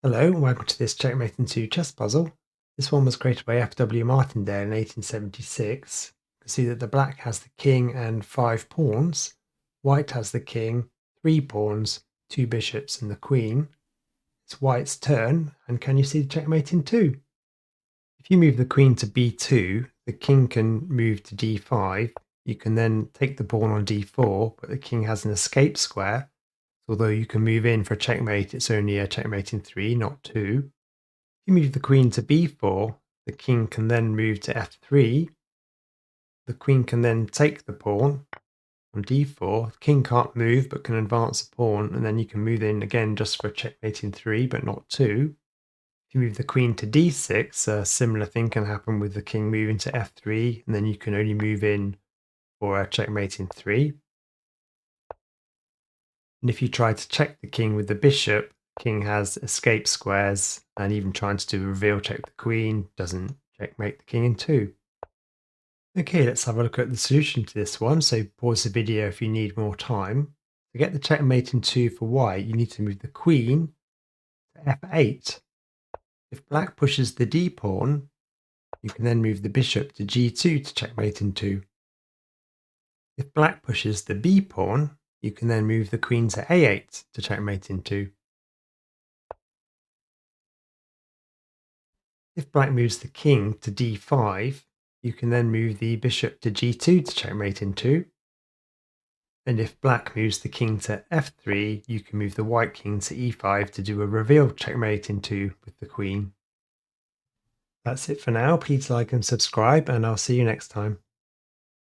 Hello and welcome to this Checkmate in 2 chess puzzle. This one was created by F W Martindale in 1876. You can see that the black has the king and 5 pawns, white has the king, 3 pawns, 2 bishops and the queen. It's white's turn, and can you see the checkmate in 2? If you move the queen to b2, the king can move to d5. You can then take the pawn on d4, but the king has an escape square. Although you can move in for a checkmate, it's only a checkmate in 3, not 2. If you move the queen to b4, the king can then move to f3. The queen can then take the pawn on d4. The king can't move but can advance a pawn, and then you can move in again just for a checkmate in 3, but not 2. If you move the queen to d6, a similar thing can happen with the king moving to f3, and then you can only move in for a checkmate in 3. And if you try to check the king with the bishop, the king has escape squares, and even trying to do a reveal check the queen doesn't checkmate the king in 2. Okay, let's have a look at the solution to this one. So pause the video if you need more time. To get the checkmate in 2 for white, you need to move the queen to f8. If black pushes the d pawn, you can then move the bishop to g2 to checkmate in 2. If black pushes the b pawn, you can then move the queen to a8 to checkmate in 2. If black moves the king to d5, you can then move the bishop to g2 to checkmate in 2. And if black moves the king to f3, you can move the white king to e5 to do a reveal checkmate in 2 with the queen. That's it for now. Please like and subscribe, and I'll see you next time.